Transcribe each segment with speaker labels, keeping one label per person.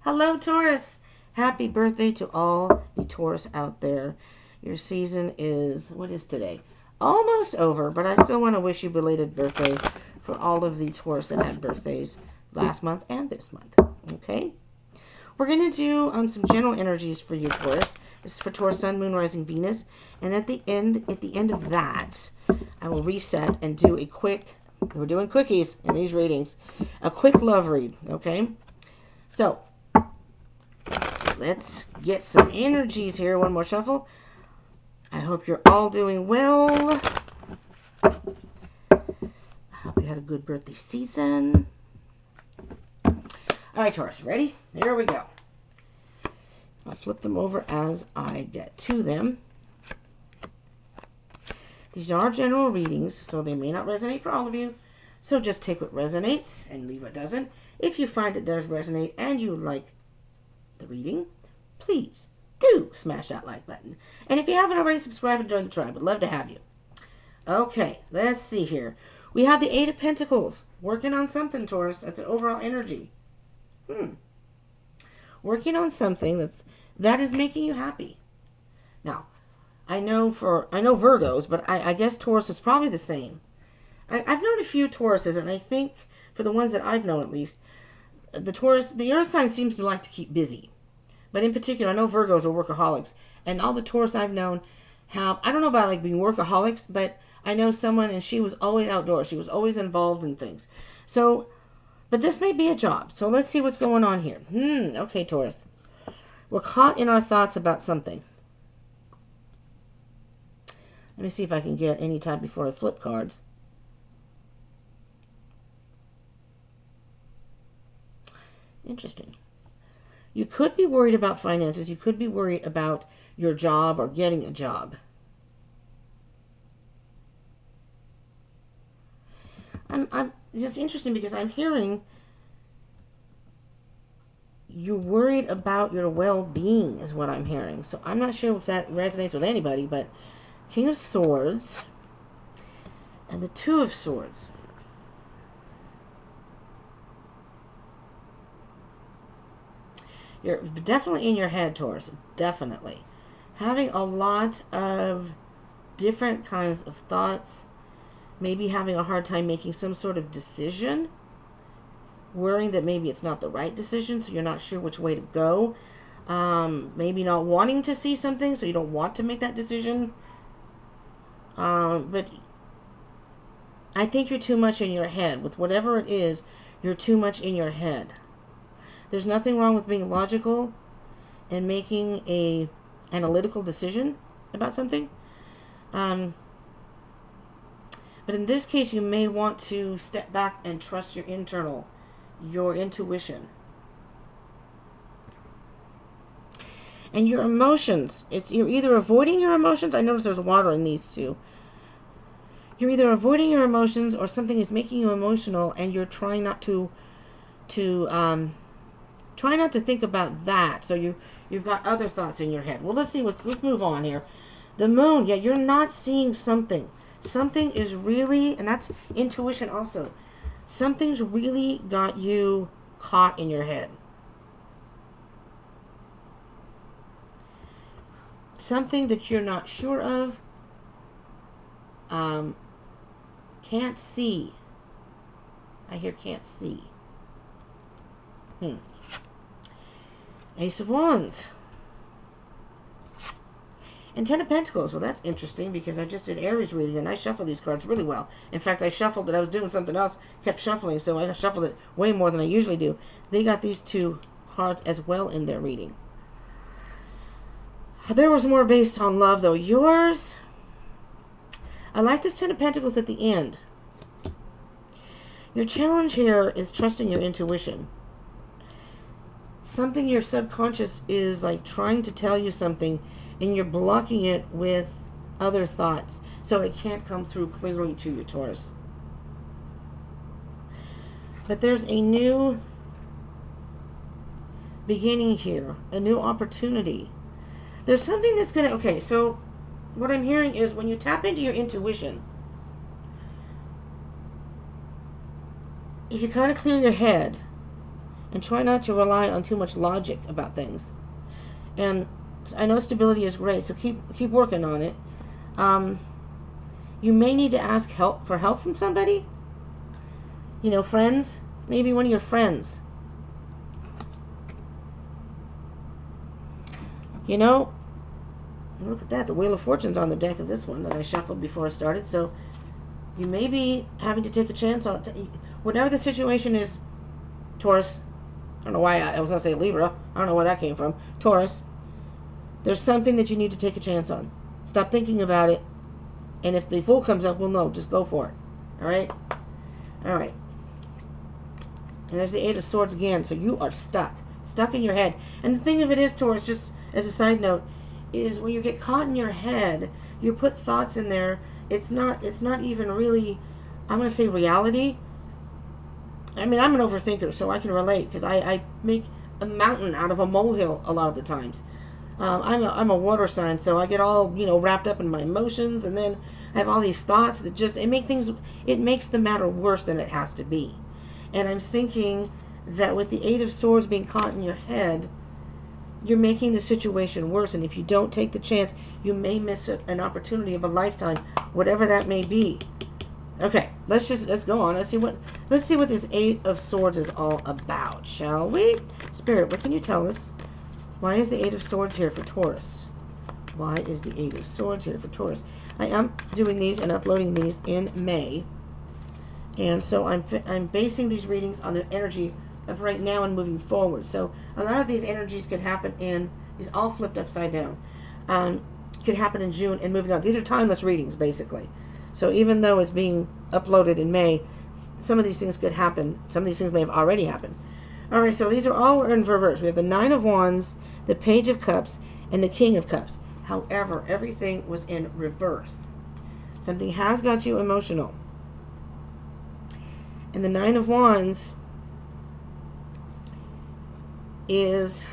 Speaker 1: Hello, Taurus. Happy birthday to all the Taurus out there. Your season is, what is today? Almost over, but I still want to wish you belated birthday for all of the Taurus that had birthdays last month and this month. Okay? We're going to do some general energies for you, Taurus. This is for Taurus, Sun, Moon, Rising, Venus. And at the end of that, I will reset and do a quick, we're doing quickies in these readings, a quick love read, okay? So, let's get some energies here. One more shuffle. I hope you're all doing well. I hope you had a good birthday season. All right, Taurus, ready? Here we go. I'll flip them over as I get to them. These are general readings, so they may not resonate for all of you. So just take what resonates and leave what doesn't. If you find it does resonate and you like the reading, please do smash that like button. And if you haven't already, subscribe and join the tribe. I'd love to have you. Okay, let's see here. We have the Eight of Pentacles. Working on something, Taurus. That's an overall energy. Working on something that is making you happy. Now, I know Virgos, but I guess Taurus is probably the same. I've known a few Tauruses, and I think for the ones that I've known at least, the earth sign seems to like to keep busy. But in particular, I know Virgos are workaholics. And all the Taurus I've known have, I don't know about like being workaholics, but I know someone and she was always outdoors. She was always involved in things. So, but this may be a job. So let's see what's going on here. Okay, Taurus. We're caught in our thoughts about something. Let me see if I can get any time before I flip cards. Interesting. You could be worried about finances. You could be worried about your job or getting a job. I'm just interesting because I'm hearing you're worried about your well-being is what I'm hearing. So I'm not sure if that resonates with anybody, but King of Swords and the Two of Swords. You're definitely in your head, Taurus. Definitely. Having a lot of different kinds of thoughts. Maybe having a hard time making some sort of decision. Worrying that maybe it's not the right decision, so you're not sure which way to go. Maybe not wanting to see something, so you don't want to make that decision. But I think you're too much in your head. With whatever it is, you're too much in your head. There's nothing wrong with being logical and making an analytical decision about something. But in this case, you may want to step back and trust your intuition. And your emotions. You're either avoiding your emotions. I notice there's water in these two. You're either avoiding your emotions or something is making you emotional and you're trying not to try not to think about that. So you've got other thoughts in your head. Well, let's move on here. The moon, yeah, you're not seeing something. Something is really, and that's intuition also. Something's really got you caught in your head. Something that you're not sure of. Can't see. I hear can't see. Ace of Wands. And Ten of Pentacles. Well, that's interesting because I just did Aries reading and I shuffled these cards really well. In fact, I shuffled it. I was doing something else, kept shuffling, so I shuffled it way more than I usually do. They got these two cards as well in their reading. There was more based on love, though. Yours, I like this Ten of Pentacles at the end. Your challenge here is trusting your intuition. Something your subconscious is like trying to tell you something and you're blocking it with other thoughts so it can't come through clearly to you, Taurus. But there's a new beginning here, a new opportunity. There's something that's going to, okay, so what I'm hearing is when you tap into your intuition, if you kind of clear your head and try not to rely on too much logic about things. And I know stability is great, so keep working on it. You may need to ask for help from somebody. Friends, maybe one of your friends. Look at that. The Wheel of Fortune's on the deck of this one that I shuffled before I started. So you may be having to take a chance on whatever the situation is. Taurus. I don't know why I was going to say Libra. I don't know where that came from. Taurus. There's something that you need to take a chance on. Stop thinking about it. And if the Fool comes up, well, no, just go for it. All right? All right. And there's the Eight of Swords again. So you are stuck. Stuck in your head. And the thing of it is, Taurus, just as a side note, is when you get caught in your head, you put thoughts in there. It's not even really, I'm going to say reality. I mean, I'm an overthinker, so I can relate, because I make a mountain out of a molehill a lot of the times. I'm a water sign, so I get all, wrapped up in my emotions, and then I have all these thoughts that it makes the matter worse than it has to be. And I'm thinking that with the Eight of Swords being caught in your head, you're making the situation worse, and if you don't take the chance, you may miss an opportunity of a lifetime, whatever that may be. Okay, let's go on. Let's see what this Eight of Swords is all about, shall we? Spirit, what can you tell us? Why is the Eight of Swords here for Taurus? Why is the Eight of Swords here for Taurus? I am doing these and uploading these in May, and so I'm basing these readings on the energy of right now and moving forward. So a lot of these energies could happen these all flipped upside down. Could happen in June and moving on. These are timeless readings, basically. So even though it's being uploaded in May, some of these things could happen. Some of these things may have already happened. All right, so these are all in reverse. We have the Nine of Wands, the Page of Cups, and the King of Cups. However, everything was in reverse. Something has got you emotional. And the Nine of Wands is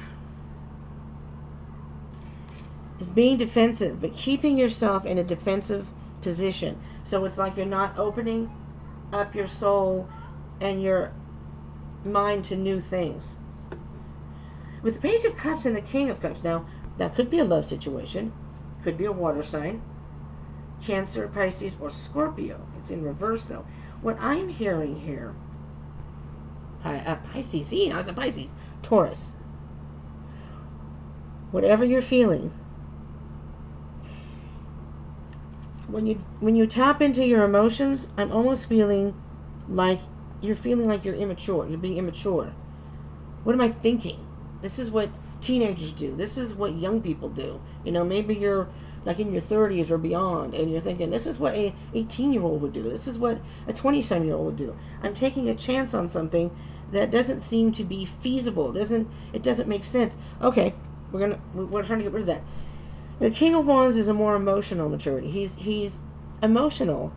Speaker 1: being defensive, but keeping yourself in a defensive position. So it's like you're not opening up your soul and your mind to new things. With the Page of Cups and the King of Cups, now that could be a love situation, could be a water sign, Cancer, Pisces, or Scorpio. It's in reverse though. What I'm hearing here, Pisces, see, I was a Pisces, Taurus. Whatever you're feeling, when you tap into your emotions, I'm almost feeling like you're immature. You're being immature. What am I thinking? This is what teenagers do. This is what young people do. Maybe you're like in your 30s or beyond, and you're thinking, this is what a 18-year-old would do. This is what a 20-some-year-old would do. I'm taking a chance on something that doesn't seem to be feasible. It doesn't make sense. Okay, we're trying to get rid of that. The King of Wands is a more emotional maturity. He's emotional,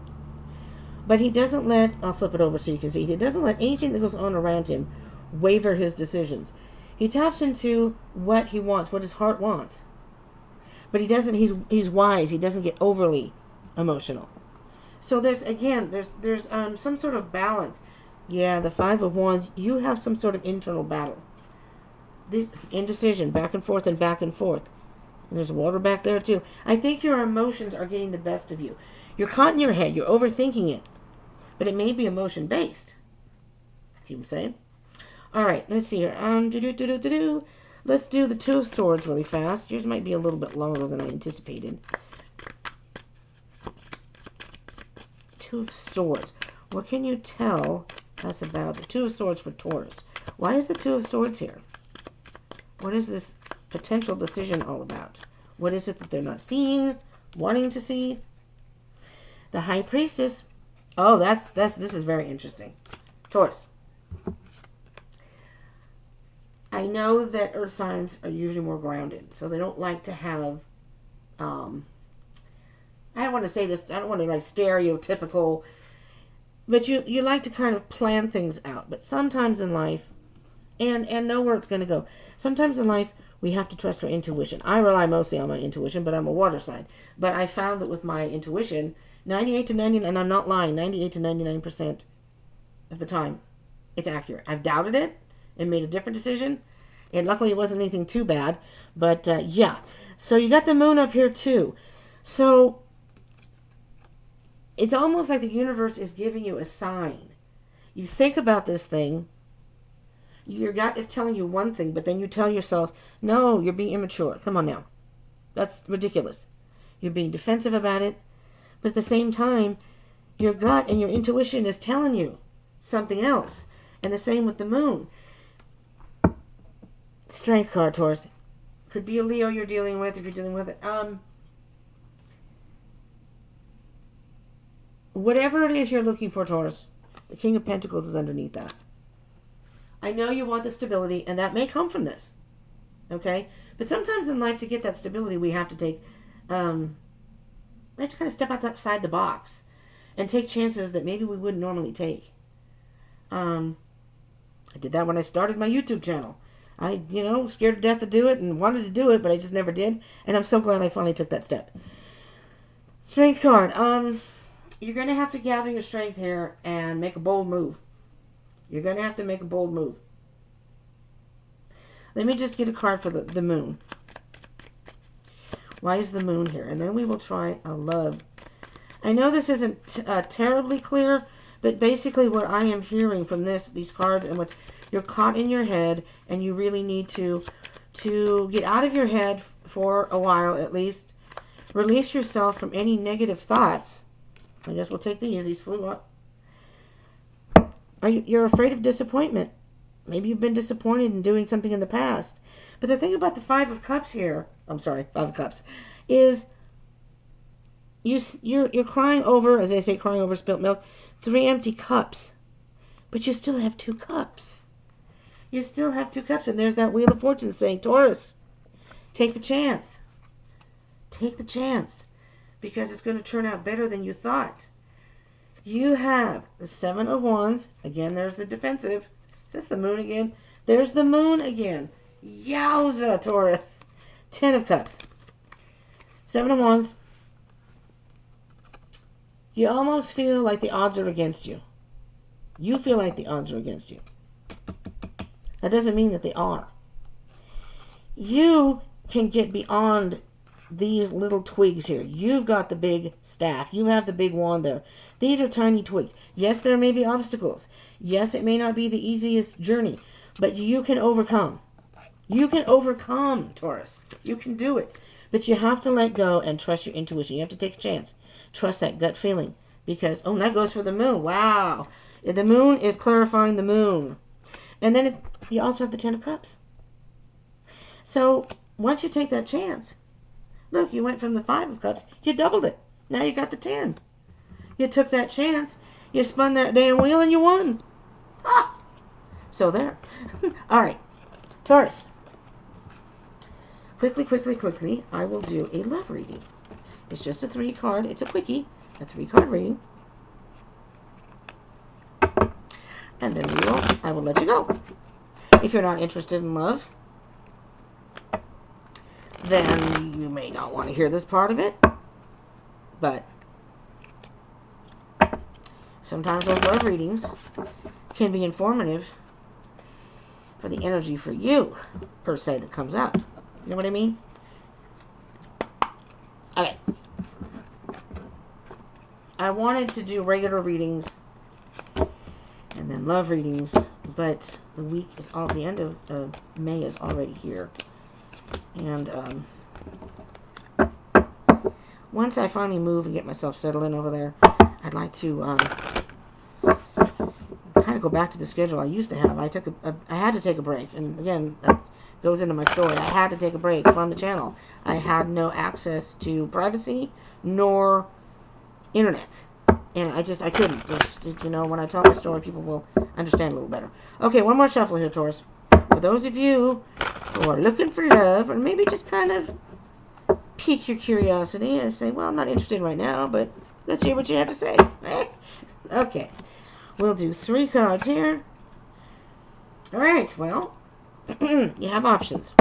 Speaker 1: but he doesn't I'll flip it over so you can see, he doesn't let anything that goes on around him waver his decisions. He taps into what he wants, what his heart wants. But he doesn't, he's wise. He doesn't get overly emotional. So there's some sort of balance. Yeah, the Five of Wands, you have some sort of internal battle. This indecision, back and forth and back and forth. And there's water back there too. I think your emotions are getting the best of you. You're caught in your head. You're overthinking it. But it may be emotion-based. See what I'm saying? All right, let's see here. Let's do the Two of Swords really fast. Yours might be a little bit longer than I anticipated. Two of Swords. What can you tell us about the Two of Swords for Taurus? Why is the Two of Swords here? What is this potential decision all about? What is it that they're not seeing, wanting to see? The High Priestess. Oh, this is very interesting. Taurus. I know that earth signs are usually more grounded, so they don't like to have, I don't want to say this, I don't want to like stereotypical, but you like to kind of plan things out. But sometimes in life, and know where it's going to go. Sometimes in life, we have to trust our intuition. I rely mostly on my intuition, but I'm a water sign. But I found that with my intuition, 98 to 99, and I'm not lying, 98 to 99% of the time, it's accurate. I've doubted it, and made a different decision. And luckily it wasn't anything too bad. But yeah. So you got the moon up here too. So it's almost like the universe is giving you a sign. You think about this thing. Your gut is telling you one thing, but then you tell yourself, no, you're being immature. Come on now. That's ridiculous. You're being defensive about it. But at the same time, your gut and your intuition is telling you something else. And the same with the moon. Strength card, Taurus. Could be a Leo you're dealing with if you're dealing with it. Whatever it is you're looking for, Taurus, the King of Pentacles is underneath that. I know you want the stability, and that may come from this. Okay? But sometimes in life, to get that stability, we have to take, we have to kind of step outside the box and take chances that maybe we wouldn't normally take. I did that when I started my YouTube channel. I, scared to death to do it and wanted to do it, but I just never did. And I'm so glad I finally took that step. Strength card. You're going to have to gather your strength here and make a bold move. You're going to have to make a bold move. Let me just get a card for the moon. Why is the moon here? And then we will try a love. I know this isn't terribly clear, but basically what I am hearing from these cards and what you're caught in your head, and you really need to get out of your head for a while at least. Release yourself from any negative thoughts. I guess we'll take these. These flew up. You're afraid of disappointment. Maybe you've been disappointed in doing something in the past. But the thing about the Five of Cups here, Five of Cups, is you're crying over, as they say, crying over spilt milk, 3 empty cups. But you still have 2 cups. You still have 2 cups, and there's that Wheel of Fortune saying, Taurus, take the chance. Take the chance, because it's going to turn out better than you thought. You have the 7 of Wands. Again, there's the defensive. Is this the moon again? There's the moon again. Yowza, Taurus. 10 of Cups. 7 of Wands. You almost feel like the odds are against you. You feel like the odds are against you. That doesn't mean that they are. You can get beyond these little twigs here. You've got the big staff. You have the big wand there. These are tiny twigs. Yes, there may be obstacles. Yes, it may not be the easiest journey, but you can overcome. You can overcome, Taurus. You can do it. But you have to let go and trust your intuition. You have to take a chance. Trust that gut feeling. Because, that goes for the moon. Wow. The moon is clarifying the moon. And then you also have the 10 of Cups. So, once you take that chance, look, you went from the 5 of Cups, you doubled it. Now you got the 10. You took that chance, you spun that damn wheel, and you won. Ah! So there. All right. Taurus. Quickly, I will do a love reading. It's just a 3 card. It's a quickie. A 3 card reading. And then I will let you go. If you're not interested in love, then you may not want to hear this part of it. But sometimes those love readings can be informative for the energy for you, per se, that comes out. You know what I mean? Okay. I wanted to do regular readings and then love readings, but the end of May is already here. And once I finally move and get myself settled in over there, I'd like to kind of go back to the schedule I used to have. I had to take a break, and again, that goes into my story. I had to take a break from the channel. I had no access to privacy nor internet, and I couldn't. When I tell my story, people will understand a little better. Okay, one more shuffle here, Taurus. For those of you who are looking for love, or maybe just kind of pique your curiosity and say, well, I'm not interested right now, but let's hear what you have to say. Okay. We'll do 3 cards here. All right, well, you have options.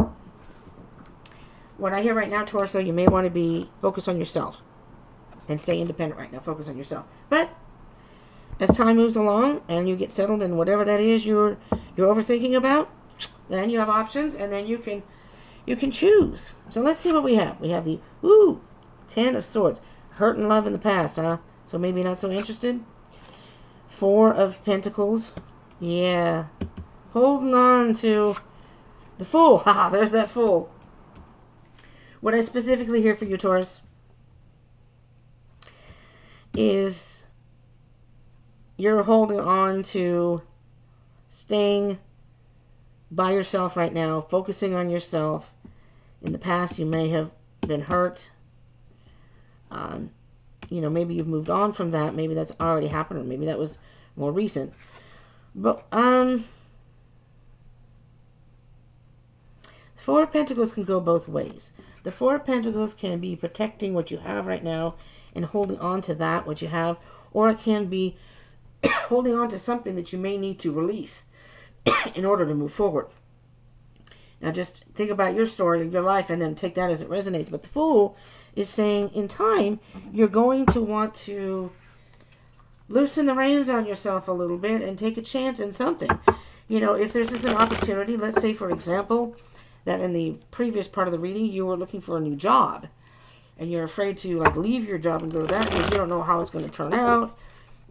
Speaker 1: What I hear right now, Taurus, you may want to focus on yourself and stay independent right now. Focus on yourself. But as time moves along and you get settled in whatever that is you're you're overthinking about, then you have options, and then you can choose. So let's see what we have. We have the Ten of Swords. Hurt and love in the past, huh? So maybe not so interested. Four of Pentacles. Yeah. Holding on to the Fool. Haha, there's that Fool. What I specifically hear for you, Taurus, is you're holding on to staying by yourself right now, focusing on yourself. In the past, you may have been hurt. Maybe you've moved on from that. Maybe that's already happened, or maybe that was more recent. But Four of Pentacles can go both ways. The Four of Pentacles can be protecting what you have right now and holding on to that, what you have, or it can be holding on to something that you may need to release in order to move forward. Now just think about your story of your life and then take that as it resonates. But the Fool is saying in time, you're going to want to loosen the reins on yourself a little bit and take a chance in something. If there's just an opportunity, let's say, for example, that in the previous part of the reading, you were looking for a new job and you're afraid to leave your job and go to that because you don't know how it's going to turn out.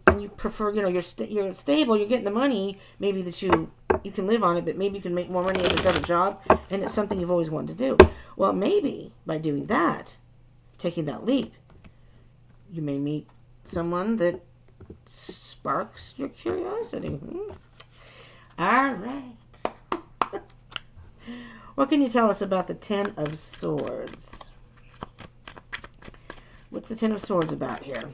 Speaker 1: And you prefer, you're stable, you're getting the money, maybe that you can live on it, but maybe you can make more money at another job, and it's something you've always wanted to do. Well, maybe by doing that, taking that leap, you may meet someone that sparks your curiosity. All right. What can you tell us about the Ten of Swords? What's the Ten of Swords about here?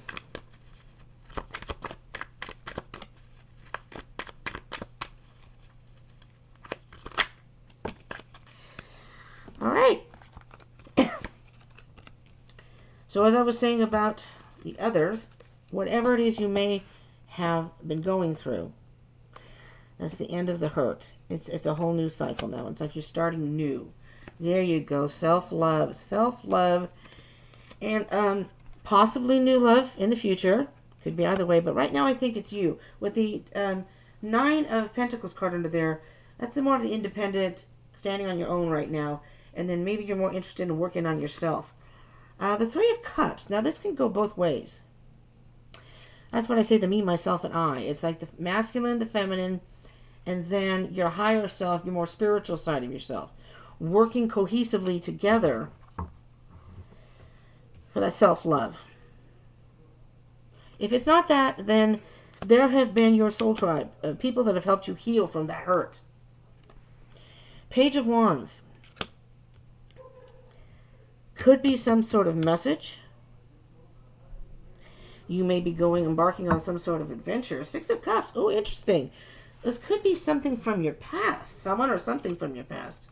Speaker 1: All right. So as I was saying about the others, whatever it is you may have been going through, that's the end of the hurt. It's a whole new cycle now. It's like you're starting new. There you go. Self-love. Self-love. And possibly new love in the future. Could be either way. But right now I think it's you. With the Nine of Pentacles card under there, that's more of the independent, standing on your own right now. And then maybe you're more interested in working on yourself. The Three of Cups. Now this can go both ways. That's what I say, the me, myself, and I. It's like the masculine, the feminine, and then your higher self, your more spiritual side of yourself. Working cohesively together for that self-love. If it's not that, then there have been your soul tribe, people that have helped you heal from that hurt. Page of Wands. Could be some sort of message. You may be embarking on some sort of adventure. Six of Cups. Oh, interesting. This could be something from your past. Someone or something from your past.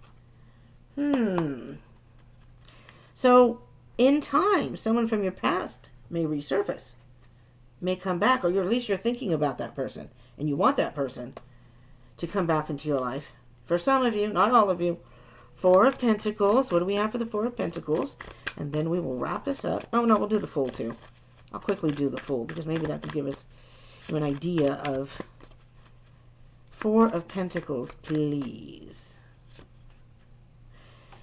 Speaker 1: So, in time, someone from your past may resurface. May come back, or at least you're thinking about that person. And you want that person to come back into your life. For some of you, not all of you. Four of Pentacles. What do we have for the Four of Pentacles? And then we will wrap this up. Oh, no, we'll do the Fool, too. I'll quickly do the Fool, because maybe that could give us an idea of... Four of Pentacles, please.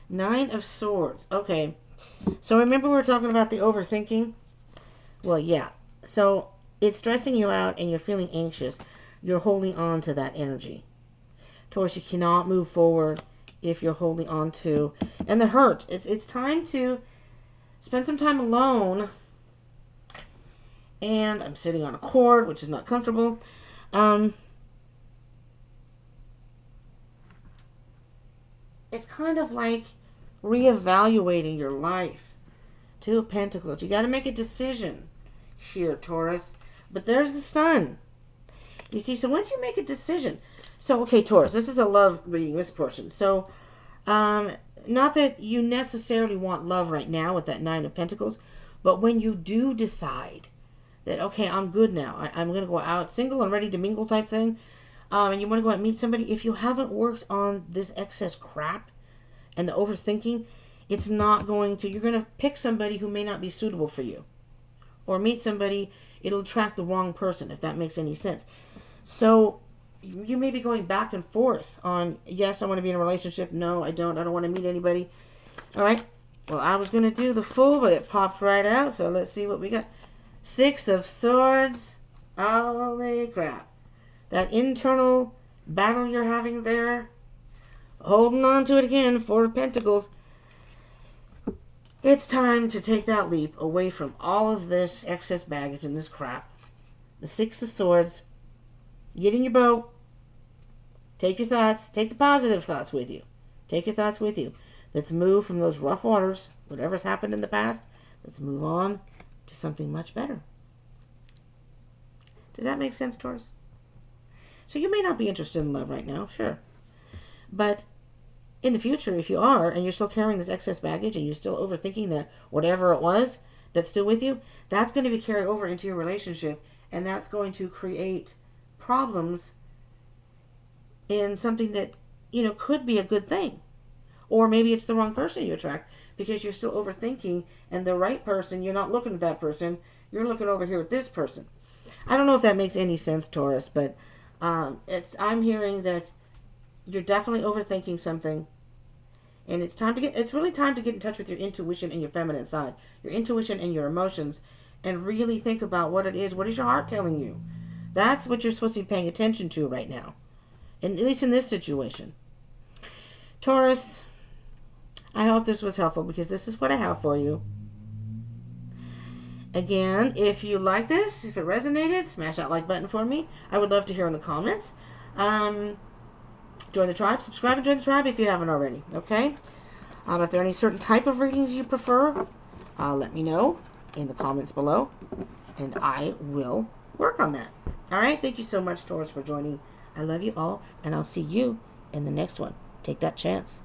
Speaker 1: Nine of Swords. Okay. So remember we were talking about the overthinking? Well, yeah. So it's stressing you out and you're feeling anxious. You're holding on to that energy. Taurus, you cannot move forward if you're holding on to... And the hurt. It's time to spend some time alone. And I'm sitting on a cord, which is not comfortable. It's kind of like reevaluating your life. Two of Pentacles. You got to make a decision here, Taurus. But there's the Sun. You see, so once you make a decision... So, okay, Taurus, this is a love reading, this portion. So, not that you necessarily want love right now with that Nine of Pentacles, but when you do decide that, okay, I'm good now, I'm going to go out single and ready to mingle type thing, and you want to go out and meet somebody, if you haven't worked on this excess crap and the overthinking, it's not going to, you're going to pick somebody who may not be suitable for you. Or meet somebody, it'll attract the wrong person, if that makes any sense. So, you may be going back and forth on, yes, I want to be in a relationship. No, I don't want to meet anybody. All right. Well, I was going to do the full, but it popped right out. So let's see what we got. 6 of Swords. Holy crap. That internal battle you're having there. Holding on to it again. 4 of Pentacles. It's time to take that leap away from all of this excess baggage and this crap. The 6 of Swords. Get in your boat. Take your thoughts. Take the positive thoughts with you. Take your thoughts with you. Let's move from those rough waters, whatever's happened in the past. Let's move on to something much better. Does that make sense, Taurus? So you may not be interested in love right now, sure. But in the future, if you are, and you're still carrying this excess baggage and you're still overthinking that whatever it was that's still with you, that's going to be carried over into your relationship, and that's going to create problems in something that, could be a good thing. Or maybe it's the wrong person you attract because you're still overthinking, and the right person, you're not looking at that person, you're looking over here at this person. I don't know if that makes any sense, Taurus, but I'm hearing that you're definitely overthinking something, and it's really time to get in touch with your intuition and your feminine side, your intuition and your emotions, and really think about what it is. What is your heart telling you? That's what you're supposed to be paying attention to right now, and at least in this situation. Taurus, I hope this was helpful because this is what I have for you. Again, if you like this, if it resonated, smash that like button for me. I would love to hear in the comments. Join the tribe. Subscribe and join the tribe if you haven't already. Okay? If there are any certain type of readings you prefer, let me know in the comments below, and I will work on that. All right? Thank you so much, Taurus, for joining. I love you all, and I'll see you in the next one. Take that chance.